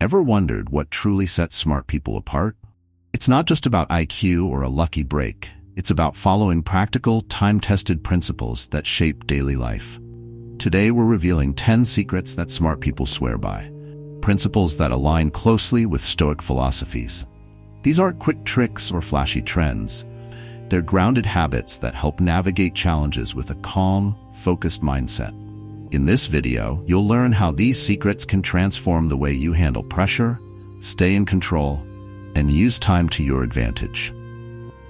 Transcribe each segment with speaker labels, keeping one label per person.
Speaker 1: Ever wondered what truly sets smart people apart? It's not just about IQ or a lucky break. It's about following practical, time-tested principles that shape daily life. Today we're revealing 10 secrets that smart people swear by. Principles that align closely with Stoic philosophies. These aren't quick tricks or flashy trends. They're grounded habits that help navigate challenges with a calm, focused mindset. In this video, you'll learn how these secrets can transform the way you handle pressure, stay in control, and use time to your advantage.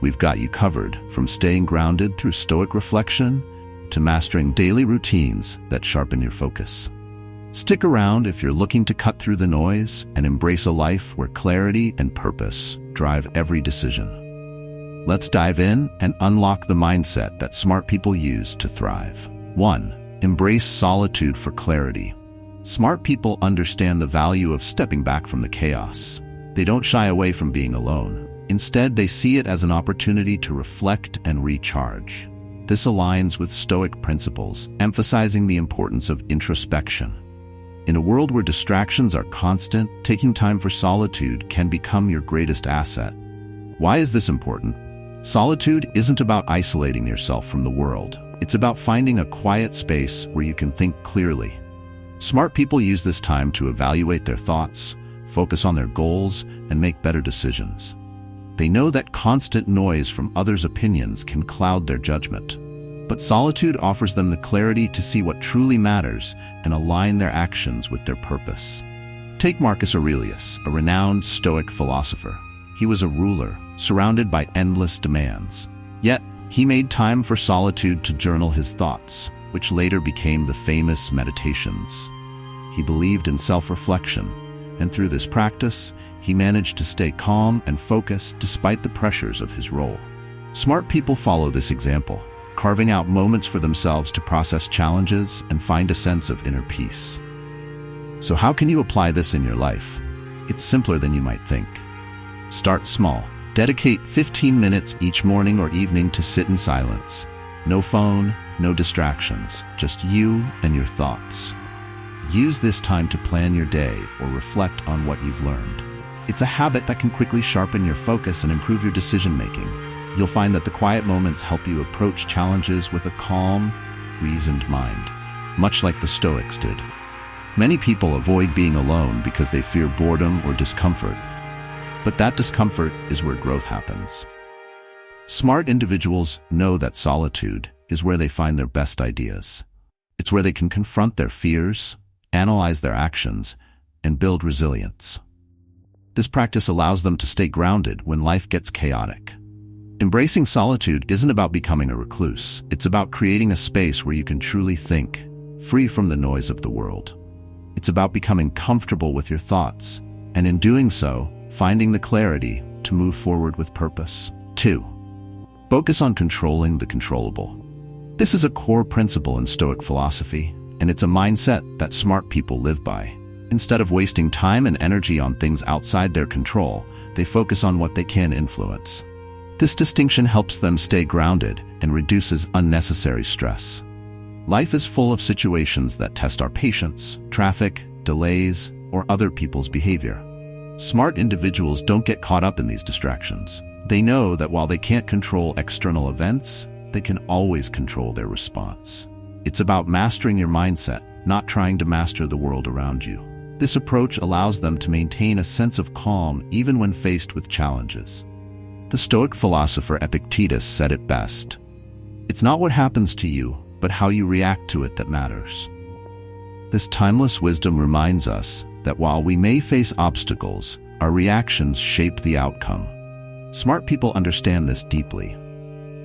Speaker 1: We've got you covered, from staying grounded through Stoic reflection to mastering daily routines that sharpen your focus. Stick around if you're looking to cut through the noise and embrace a life where clarity and purpose drive every decision. Let's dive in and unlock the mindset that smart people use to thrive. 1. Embrace solitude for clarity. Smart people understand the value of stepping back from the chaos. They don't shy away from being alone. Instead, they see it as an opportunity to reflect and recharge. This aligns with Stoic principles, emphasizing the importance of introspection. In a world where distractions are constant, taking time for solitude can become your greatest asset. Why is this important? Solitude isn't about isolating yourself from the world. It's about finding a quiet space where you can think clearly. Smart people use this time to evaluate their thoughts, focus on their goals, and make better decisions. They know that constant noise from others' opinions can cloud their judgment. But solitude offers them the clarity to see what truly matters and align their actions with their purpose. Take Marcus Aurelius, a renowned Stoic philosopher. He was a ruler, surrounded by endless demands. Yet, he made time for solitude to journal his thoughts, which later became the famous Meditations. He believed in self-reflection, and through this practice, he managed to stay calm and focused despite the pressures of his role. Smart people follow this example, carving out moments for themselves to process challenges and find a sense of inner peace. So how can you apply this in your life? It's simpler than you might think. Start small. Dedicate 15 minutes each morning or evening to sit in silence. No phone, no distractions, just you and your thoughts. Use this time to plan your day or reflect on what you've learned. It's a habit that can quickly sharpen your focus and improve your decision-making. You'll find that the quiet moments help you approach challenges with a calm, reasoned mind, much like the Stoics did. Many people avoid being alone because they fear boredom or discomfort. But that discomfort is where growth happens. Smart individuals know that solitude is where they find their best ideas. It's where they can confront their fears, analyze their actions, and build resilience. This practice allows them to stay grounded when life gets chaotic. Embracing solitude isn't about becoming a recluse. It's about creating a space where you can truly think, free from the noise of the world. It's about becoming comfortable with your thoughts, and in doing so, finding the clarity to move forward with purpose. 2. Focus on controlling the controllable. This is a core principle in Stoic philosophy, and it's a mindset that smart people live by. Instead of wasting time and energy on things outside their control, they focus on what they can influence. This distinction helps them stay grounded and reduces unnecessary stress. Life is full of situations that test our patience, traffic, delays, or other people's behavior. Smart individuals don't get caught up in these distractions. They know that while they can't control external events, they can always control their response. It's about mastering your mindset, not trying to master the world around you. This approach allows them to maintain a sense of calm even when faced with challenges. The Stoic philosopher Epictetus said it best. It's not what happens to you, but how you react to it that matters. This timeless wisdom reminds us that while we may face obstacles, our reactions shape the outcome. Smart people understand this deeply.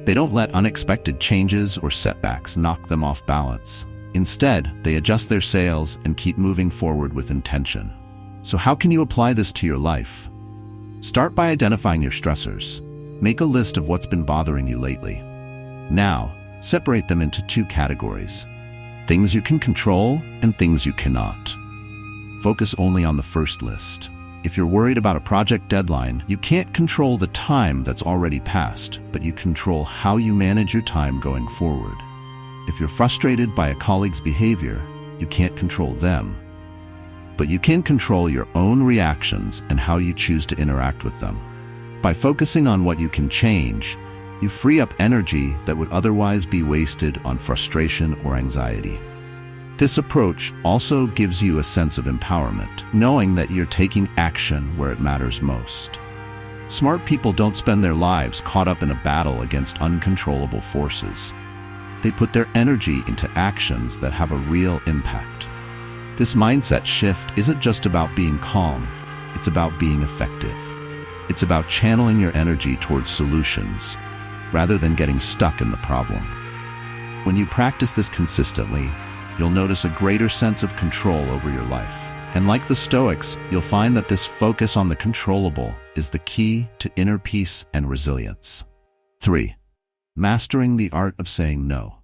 Speaker 1: They don't let unexpected changes or setbacks knock them off balance. Instead, they adjust their sails and keep moving forward with intention. So how can you apply this to your life? Start by identifying your stressors. Make a list of what's been bothering you lately. Now, separate them into 2 categories: things you can control and things you cannot. Focus only on the first list. If you're worried about a project deadline, you can't control the time that's already passed, but you control how you manage your time going forward. If you're frustrated by a colleague's behavior, you can't control them, but you can control your own reactions and how you choose to interact with them. By focusing on what you can change, you free up energy that would otherwise be wasted on frustration or anxiety. This approach also gives you a sense of empowerment, knowing that you're taking action where it matters most. Smart people don't spend their lives caught up in a battle against uncontrollable forces. They put their energy into actions that have a real impact. This mindset shift isn't just about being calm, it's about being effective. It's about channeling your energy towards solutions, rather than getting stuck in the problem. When you practice this consistently, you'll notice a greater sense of control over your life. And like the Stoics, you'll find that this focus on the controllable is the key to inner peace and resilience. 3. Mastering the art of saying no.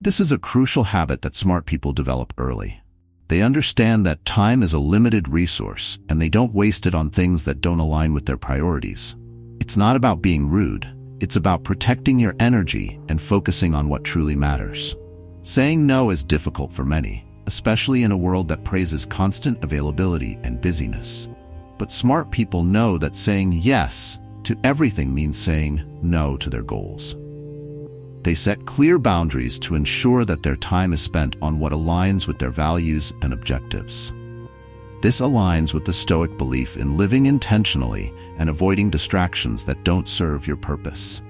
Speaker 1: This is a crucial habit that smart people develop early. They understand that time is a limited resource, and they don't waste it on things that don't align with their priorities. It's not about being rude. It's about protecting your energy and focusing on what truly matters. Saying no is difficult for many, especially in a world that praises constant availability and busyness. But smart people know that saying yes to everything means saying no to their goals. They set clear boundaries to ensure that their time is spent on what aligns with their values and objectives. This aligns with the Stoic belief in living intentionally and avoiding distractions that don't serve your purpose.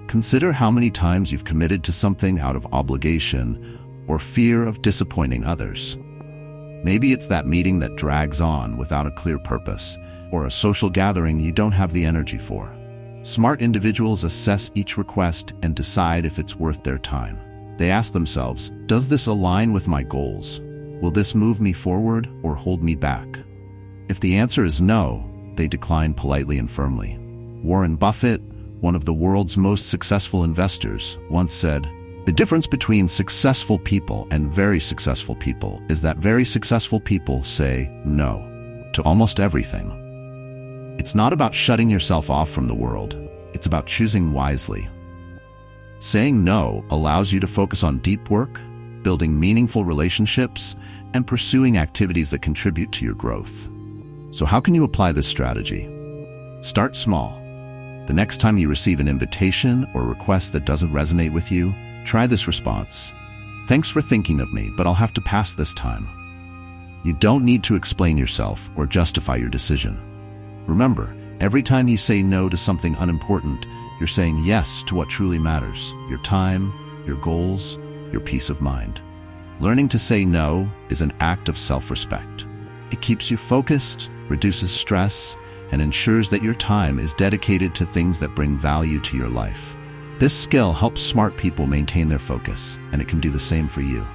Speaker 1: Consider how many times you've committed to something out of obligation or fear of disappointing others. Maybe it's that meeting that drags on without a clear purpose, or a social gathering you don't have the energy for. Smart individuals assess each request and decide if it's worth their time. They ask themselves, does this align with my goals? Will this move me forward or hold me back? If the answer is no, they decline politely and firmly. Warren Buffett, one of the world's most successful investors, once said, "The difference between successful people and very successful people is that very successful people say no to almost everything." It's not about shutting yourself off from the world. It's about choosing wisely. Saying no allows you to focus on deep work, building meaningful relationships, and pursuing activities that contribute to your growth. So how can you apply this strategy? Start small. The next time you receive an invitation or request that doesn't resonate with you, try this response. "Thanks for thinking of me, but I'll have to pass this time." You don't need to explain yourself or justify your decision. Remember, every time you say no to something unimportant, you're saying yes to what truly matters: your time, your goals, your peace of mind. Learning to say no is an act of self-respect. It keeps you focused, reduces stress, and ensures that your time is dedicated to things that bring value to your life. This skill helps smart people maintain their focus, and it can do the same for you.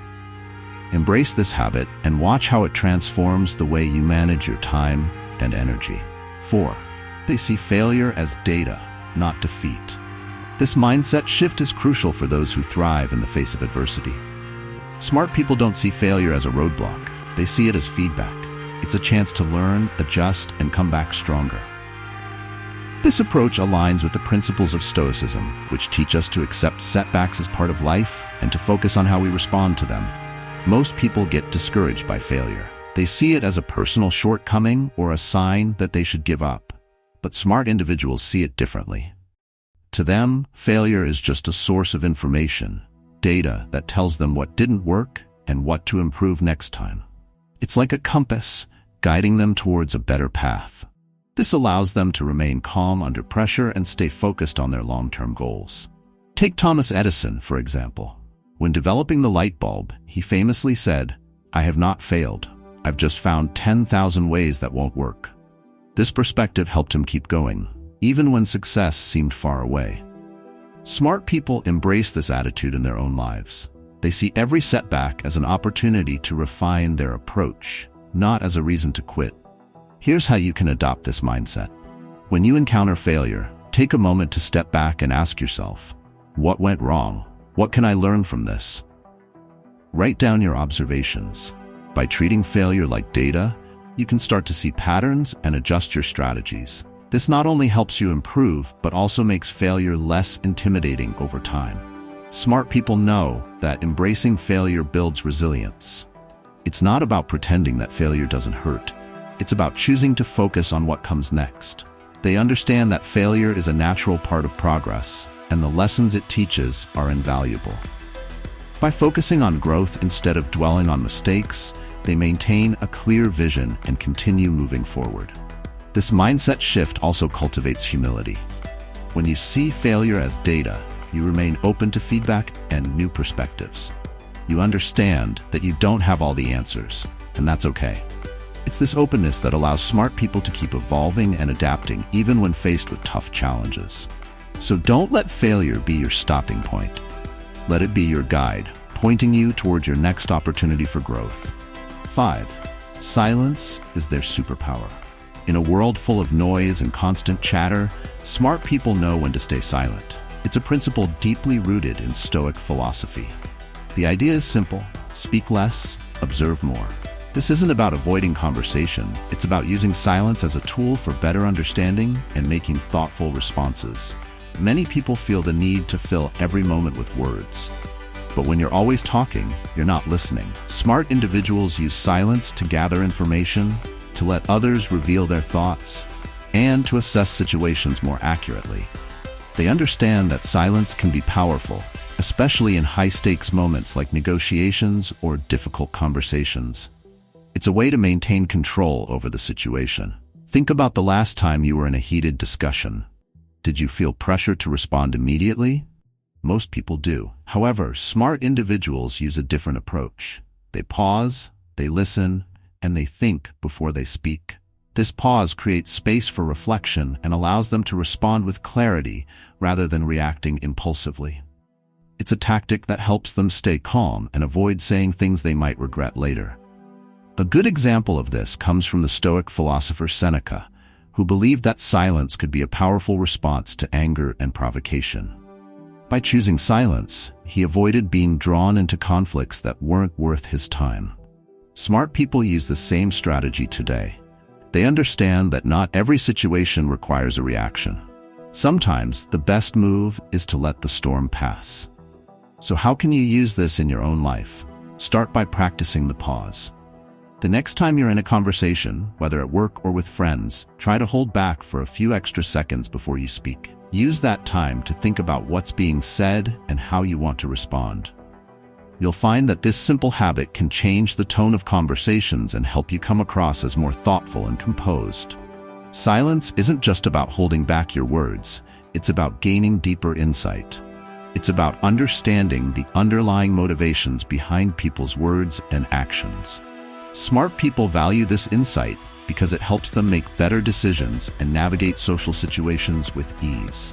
Speaker 1: Embrace this habit and watch how it transforms the way you manage your time and energy. 4. They see failure as data, not defeat. This mindset shift is crucial for those who thrive in the face of adversity. Smart people don't see failure as a roadblock. They see it as feedback. It's a chance to learn, adjust, and come back stronger. This approach aligns with the principles of Stoicism, which teach us to accept setbacks as part of life and to focus on how we respond to them. Most people get discouraged by failure. They see it as a personal shortcoming or a sign that they should give up. But smart individuals see it differently. To them, failure is just a source of information, data that tells them what didn't work and what to improve next time. It's like a compass, guiding them towards a better path. This allows them to remain calm under pressure and stay focused on their long-term goals. Take Thomas Edison, for example. When developing the light bulb, he famously said, "I have not failed. I've just found 10,000 ways that won't work." This perspective helped him keep going, even when success seemed far away. Smart people embrace this attitude in their own lives. They see every setback as an opportunity to refine their approach, not as a reason to quit. Here's how you can adopt this mindset. When you encounter failure, take a moment to step back and ask yourself, what went wrong? What can I learn from this? Write down your observations. By treating failure like data, you can start to see patterns and adjust your strategies. This not only helps you improve, but also makes failure less intimidating over time. Smart people know that embracing failure builds resilience. It's It's not about pretending that failure doesn't hurt. It's about choosing to focus on what comes next. They understand that failure is a natural part of progress, and the lessons it teaches are invaluable. By focusing on growth instead of dwelling on mistakes, they maintain a clear vision and continue moving forward. This mindset shift also cultivates humility. When you see failure as data, you remain open to feedback and new perspectives. You understand that you don't have all the answers, and that's okay. It's this openness that allows smart people to keep evolving and adapting even when faced with tough challenges. So don't let failure be your stopping point. Let it be your guide, pointing you towards your next opportunity for growth. 5. Silence is their superpower. In a world full of noise and constant chatter, smart people know when to stay silent. It's a principle deeply rooted in Stoic philosophy. The idea is simple: speak less, observe more. This isn't about avoiding conversation, it's about using silence as a tool for better understanding and making thoughtful responses. Many people feel the need to fill every moment with words. But when you're always talking, you're not listening. Smart individuals use silence to gather information, to let others reveal their thoughts, and to assess situations more accurately. They understand that silence can be powerful, especially in high-stakes moments like negotiations or difficult conversations. It's a way to maintain control over the situation. Think about the last time you were in a heated discussion. Did you feel pressure to respond immediately? Most people do. However, smart individuals use a different approach. They pause, they listen, and they think before they speak. This pause creates space for reflection and allows them to respond with clarity rather than reacting impulsively. It's a tactic that helps them stay calm and avoid saying things they might regret later. A good example of this comes from the Stoic philosopher Seneca, who believed that silence could be a powerful response to anger and provocation. By choosing silence, he avoided being drawn into conflicts that weren't worth his time. Smart people use the same strategy today. They understand that not every situation requires a reaction. Sometimes the best move is to let the storm pass. So how can you use this in your own life? Start by practicing the pause. The next time you're in a conversation, whether at work or with friends, try to hold back for a few extra seconds before you speak. Use that time to think about what's being said and how you want to respond. You'll find that this simple habit can change the tone of conversations and help you come across as more thoughtful and composed. Silence isn't just about holding back your words, it's about gaining deeper insight. It's about understanding the underlying motivations behind people's words and actions. Smart people value this insight because it helps them make better decisions and navigate social situations with ease.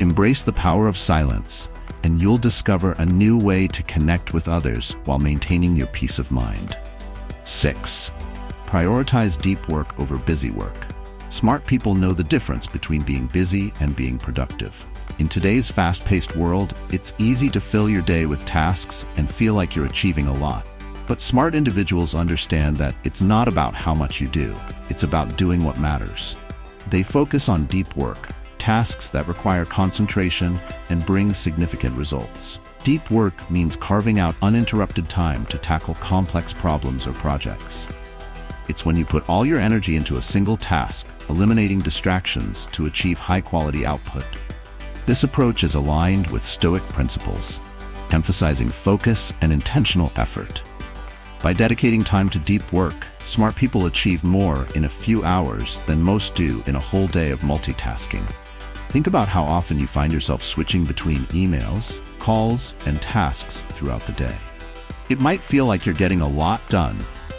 Speaker 1: Embrace the power of silence, and you'll discover a new way to connect with others while maintaining your peace of mind. 6. Prioritize deep work over busy work. Smart people know the difference between being busy and being productive. In today's fast-paced world, it's easy to fill your day with tasks and feel like you're achieving a lot. But smart individuals understand that it's not about how much you do, it's about doing what matters. They focus on deep work, tasks that require concentration and bring significant results. Deep work means carving out uninterrupted time to tackle complex problems or projects. It's when you put all your energy into a single task, eliminating distractions to achieve high-quality output. This approach is aligned with Stoic principles, emphasizing focus and intentional effort. By dedicating time to deep work, smart people achieve more in a few hours than most do in a whole day of multitasking. Think about how often you find yourself switching between emails, calls, and tasks throughout the day. It might feel like you're getting a lot done,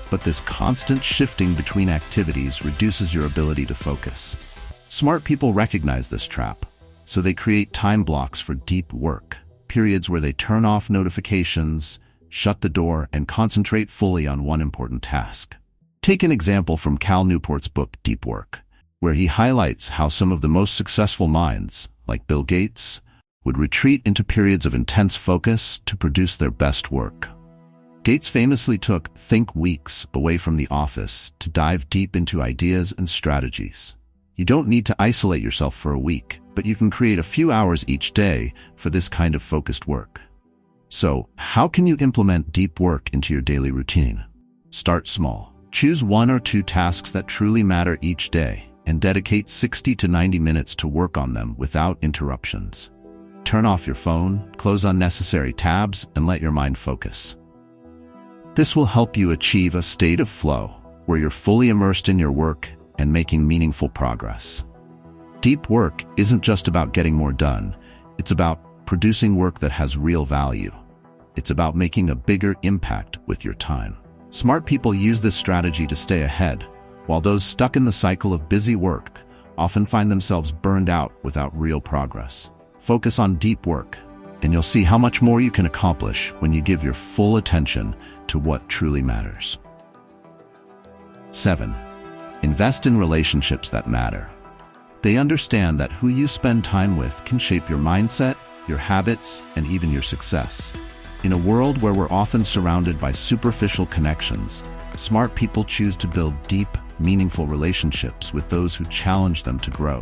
Speaker 1: but this constant shifting between activities reduces your ability to focus. Smart people recognize this trap, so they create time blocks for deep work, periods where they turn off notifications, shut the door, and concentrate fully on one important task. Take an example from Cal Newport's book, Deep Work, where he highlights how some of the most successful minds, like Bill Gates, would retreat into periods of intense focus to produce their best work. Gates famously took think weeks away from the office to dive deep into ideas and strategies. You don't need to isolate yourself for a week, but you can create a few hours each day for this kind of focused work. So, how can you implement deep work into your daily routine? Start small. Choose 1 or 2 tasks that truly matter each day and dedicate 60 to 90 minutes to work on them without interruptions. Turn off your phone, close unnecessary tabs, and let your mind focus. This will help you achieve a state of flow where you're fully immersed in your work and making meaningful progress. Deep work isn't just about getting more done. It's about producing work that has real value. It's about making a bigger impact with your time. Smart people use this strategy to stay ahead, while those stuck in the cycle of busy work often find themselves burned out without real progress. Focus on deep work, and you'll see how much more you can accomplish when you give your full attention to what truly matters. 7. Invest in relationships that matter. They understand that who you spend time with can shape your mindset, your habits, and even your success. In a world where we're often surrounded by superficial connections, smart people choose to build deep, meaningful relationships with those who challenge them to grow.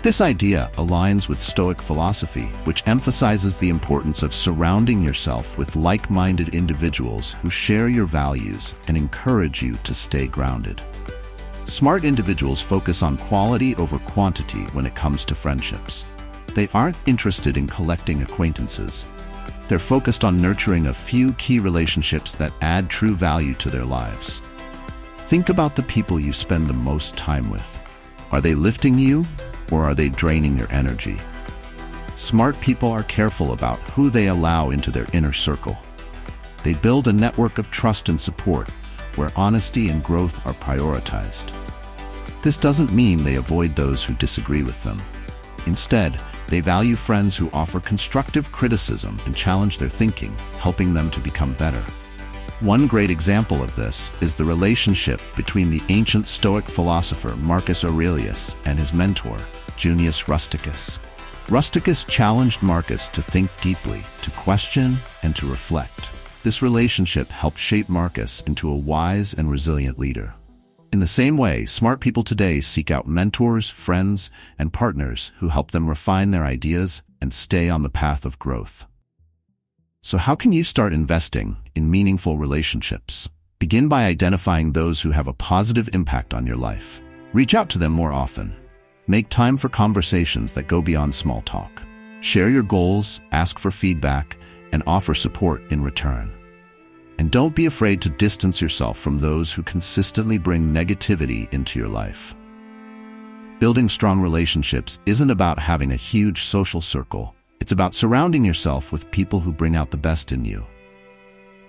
Speaker 1: This idea aligns with Stoic philosophy, which emphasizes the importance of surrounding yourself with like-minded individuals who share your values and encourage you to stay grounded. Smart individuals focus on quality over quantity when it comes to friendships. They aren't interested in collecting acquaintances. They're focused on nurturing a few key relationships that add true value to their lives. Think about the people you spend the most time with. Are they lifting you, or are they draining your energy? Smart people are careful about who they allow into their inner circle. They build a network of trust and support, where honesty and growth are prioritized. This doesn't mean they avoid those who disagree with them. Instead, they value friends who offer constructive criticism and challenge their thinking, helping them to become better. One great example of this is the relationship between the ancient Stoic philosopher Marcus Aurelius and his mentor, Junius Rusticus. Rusticus challenged Marcus to think deeply, to question, and to reflect. This relationship helped shape Marcus into a wise and resilient leader. In the same way, smart people today seek out mentors, friends, and partners who help them refine their ideas and stay on the path of growth. So how can you start investing in meaningful relationships? Begin by identifying those who have a positive impact on your life. Reach out to them more often. Make time for conversations that go beyond small talk. Share your goals, ask for feedback, and offer support in return. And don't be afraid to distance yourself from those who consistently bring negativity into your life. Building strong relationships isn't about having a huge social circle. It's about surrounding yourself with people who bring out the best in you.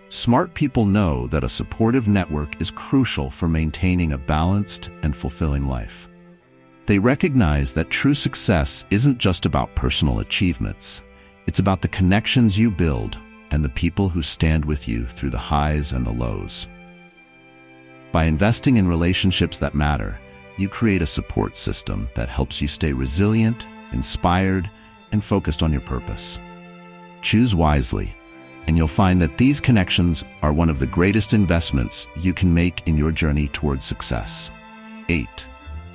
Speaker 1: Smart people know that a supportive network is crucial for maintaining a balanced and fulfilling life. They recognize that true success isn't just about personal achievements. It's about the connections you build and the people who stand with you through the highs and the lows. By investing in relationships that matter, you create a support system that helps you stay resilient, inspired, and focused on your purpose. Choose wisely, and you'll find that these connections are one of the greatest investments you can make in your journey towards success. 8.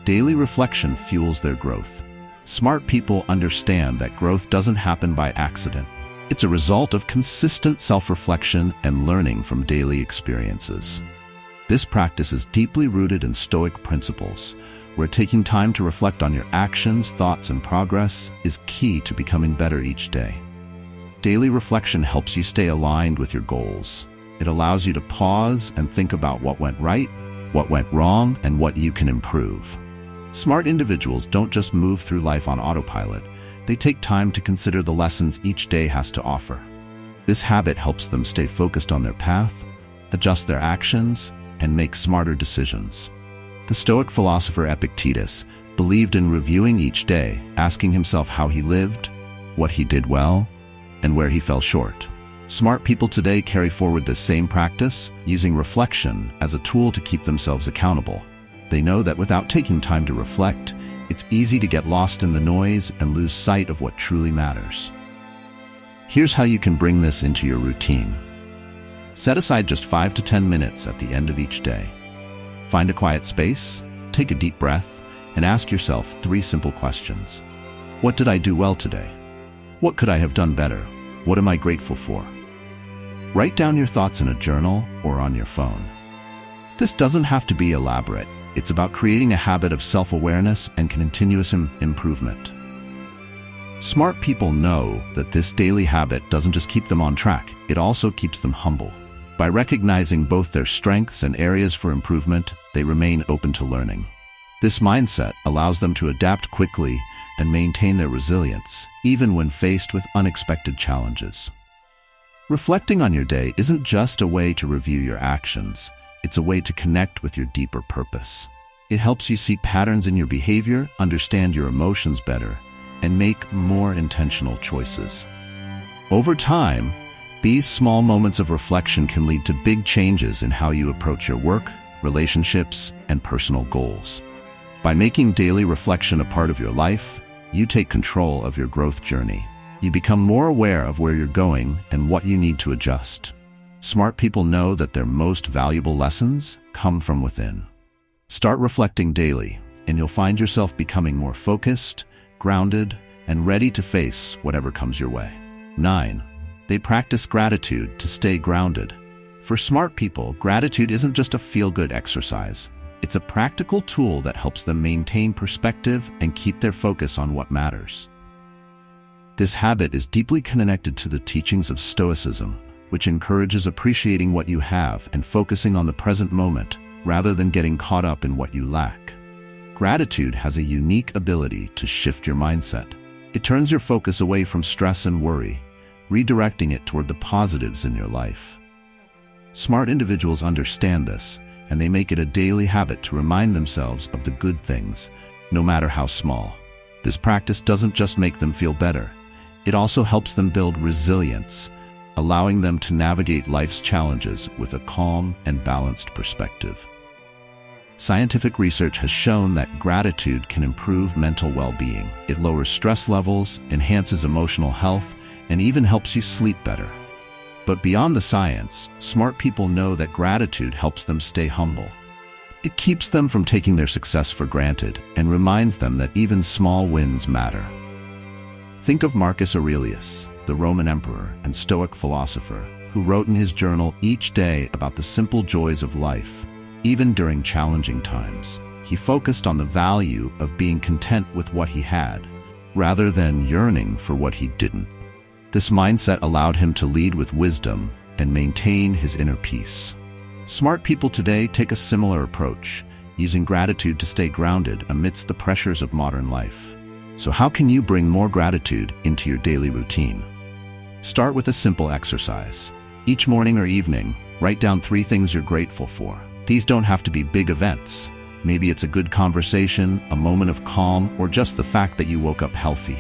Speaker 1: Daily reflection fuels their growth. Smart people understand that growth doesn't happen by accident. It's a result of consistent self-reflection and learning from daily experiences. This practice is deeply rooted in Stoic principles, where taking time to reflect on your actions, thoughts, and progress is key to becoming better each day. Daily reflection helps you stay aligned with your goals. It allows you to pause and think about what went right, what went wrong, and what you can improve. Smart individuals don't just move through life on autopilot. They take time to consider the lessons each day has to offer. This habit helps them stay focused on their path, adjust their actions, and make smarter decisions. The Stoic philosopher Epictetus believed in reviewing each day, asking himself how he lived, what he did well, and where he fell short. Smart people today carry forward this same practice, using reflection as a tool to keep themselves accountable. They know that without taking time to reflect, it's easy to get lost in the noise and lose sight of what truly matters. Here's how you can bring this into your routine. Set aside just 5 to 10 minutes at the end of each day. Find a quiet space, take a deep breath, and ask yourself 3 simple questions. What did I do well today? What could I have done better? What am I grateful for? Write down your thoughts in a journal or on your phone. This doesn't have to be elaborate. It's about creating a habit of self-awareness and continuous improvement. Smart people know that this daily habit doesn't just keep them on track, it also keeps them humble. By recognizing both their strengths and areas for improvement, they remain open to learning. This mindset allows them to adapt quickly and maintain their resilience, even when faced with unexpected challenges. Reflecting on your day isn't just a way to review your actions, it's a way to connect with your deeper purpose. It helps you see patterns in your behavior, understand your emotions better, and make more intentional choices. Over time, these small moments of reflection can lead to big changes in how you approach your work, relationships, and personal goals. By making daily reflection a part of your life, you take control of your growth journey. You become more aware of where you're going and what you need to adjust. Smart people know that their most valuable lessons come from within. Start reflecting daily, and you'll find yourself becoming more focused, grounded, and ready to face whatever comes your way. 9. They practice gratitude to stay grounded. For smart people, gratitude isn't just a feel-good exercise. It's a practical tool that helps them maintain perspective and keep their focus on what matters. This habit is deeply connected to the teachings of Stoicism, which encourages appreciating what you have and focusing on the present moment, rather than getting caught up in what you lack. Gratitude has a unique ability to shift your mindset. It turns your focus away from stress and worry, redirecting it toward the positives in your life. Smart individuals understand this, and they make it a daily habit to remind themselves of the good things, no matter how small. This practice doesn't just make them feel better, it also helps them build resilience, allowing them to navigate life's challenges with a calm and balanced perspective. Scientific research has shown that gratitude can improve mental well-being. It lowers stress levels, enhances emotional health, and even helps you sleep better. But beyond the science, smart people know that gratitude helps them stay humble. It keeps them from taking their success for granted and reminds them that even small wins matter. Think of Marcus Aurelius, the Roman emperor and Stoic philosopher, who wrote in his journal each day about the simple joys of life. Even during challenging times, he focused on the value of being content with what he had, rather than yearning for what he didn't. This mindset allowed him to lead with wisdom and maintain his inner peace. Smart people today take a similar approach, using gratitude to stay grounded amidst the pressures of modern life. So how can you bring more gratitude into your daily routine? Start with a simple exercise. Each morning or evening, write down 3 things you're grateful for. These don't have to be big events. Maybe it's a good conversation, a moment of calm, or just the fact that you woke up healthy.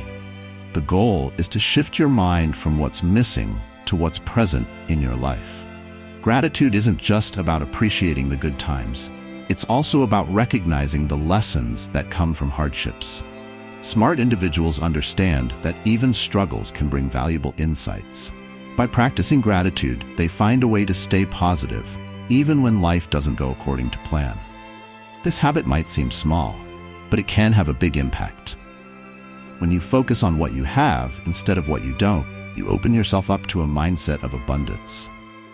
Speaker 1: The goal is to shift your mind from what's missing to what's present in your life. Gratitude isn't just about appreciating the good times. It's also about recognizing the lessons that come from hardships. Smart individuals understand that even struggles can bring valuable insights. By practicing gratitude, they find a way to stay positive, even when life doesn't go according to plan. This habit might seem small, but it can have a big impact. When you focus on what you have instead of what you don't, you open yourself up to a mindset of abundance.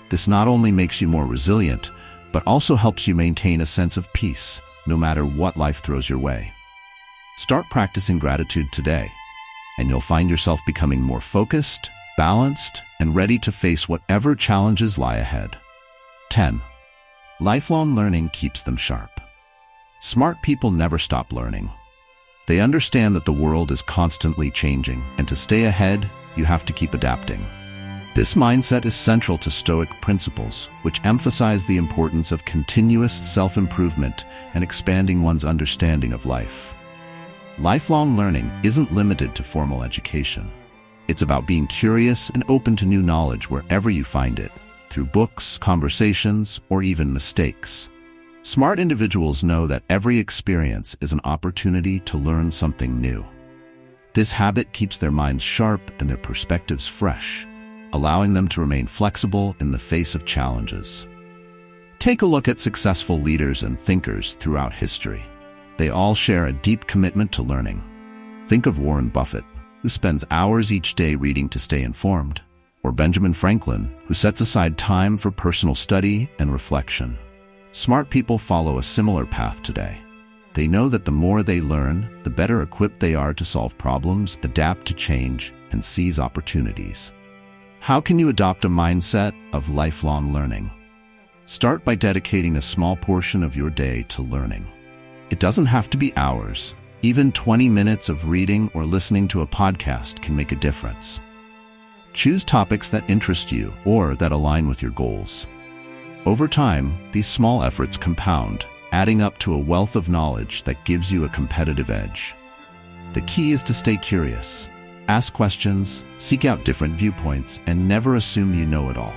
Speaker 1: This not only makes you more resilient, but also helps you maintain a sense of peace, no matter what life throws your way. Start practicing gratitude today, and you'll find yourself becoming more focused, balanced, and ready to face whatever challenges lie ahead. 10. Lifelong learning keeps them sharp. Smart people never stop learning. They understand that the world is constantly changing, and to stay ahead, you have to keep adapting. This mindset is central to Stoic principles, which emphasize the importance of continuous self-improvement and expanding one's understanding of life. Lifelong learning isn't limited to formal education. It's about being curious and open to new knowledge wherever you find it, through books, conversations, or even mistakes. Smart individuals know that every experience is an opportunity to learn something new. This habit keeps their minds sharp and their perspectives fresh, allowing them to remain flexible in the face of challenges. Take a look at successful leaders and thinkers throughout history. They all share a deep commitment to learning. Think of Warren Buffett, who spends hours each day reading to stay informed, or Benjamin Franklin, who sets aside time for personal study and reflection. Smart people follow a similar path today. They know that the more they learn, the better equipped they are to solve problems, adapt to change, and seize opportunities. How can you adopt a mindset of lifelong learning? Start by dedicating a small portion of your day to learning. It doesn't have to be hours. Even 20 minutes of reading or listening to a podcast can make a difference. Choose topics that interest you or that align with your goals. Over time, these small efforts compound, adding up to a wealth of knowledge that gives you a competitive edge. The key is to stay curious. Ask questions, seek out different viewpoints, and never assume you know it all.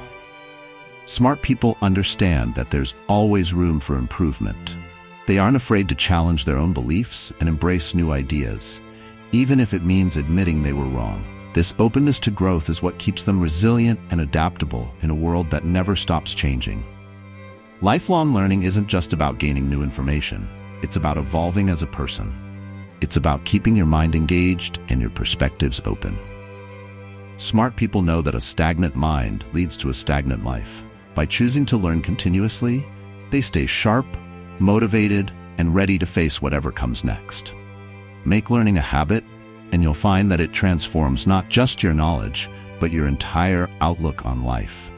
Speaker 1: Smart people understand that there's always room for improvement. They aren't afraid to challenge their own beliefs and embrace new ideas, even if it means admitting they were wrong. This openness to growth is what keeps them resilient and adaptable in a world that never stops changing. Lifelong learning isn't just about gaining new information. It's about evolving as a person. It's about keeping your mind engaged and your perspectives open. Smart people know that a stagnant mind leads to a stagnant life. By choosing to learn continuously, they stay sharp, motivated, and ready to face whatever comes next. Make learning a habit, and you'll find that it transforms not just your knowledge, but your entire outlook on life.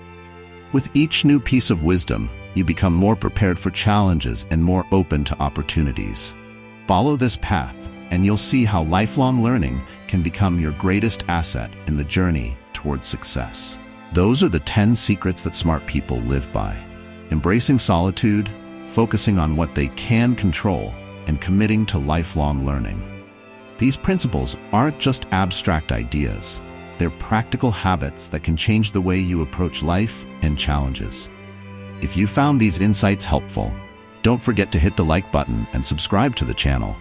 Speaker 1: With each new piece of wisdom, you become more prepared for challenges and more open to opportunities. Follow this path, and you'll see how lifelong learning can become your greatest asset in the journey toward success. Those are the 10 secrets that smart people live by. Embracing solitude, focusing on what they can control, and committing to lifelong learning. These principles aren't just abstract ideas. They're practical habits that can change the way you approach life and challenges. If you found these insights helpful, don't forget to hit the like button and subscribe to the channel.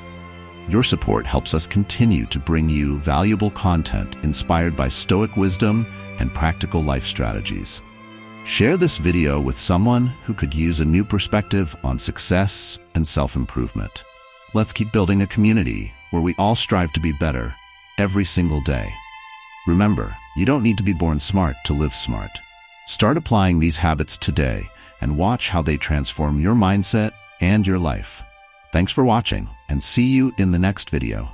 Speaker 1: Your support helps us continue to bring you valuable content inspired by Stoic wisdom and practical life strategies. Share this video with someone who could use a new perspective on success and self-improvement. Let's keep building a community where we all strive to be better every single day. Remember, you don't need to be born smart to live smart. Start applying these habits today and watch how they transform your mindset and your life. Thanks for watching, and see you in the next video.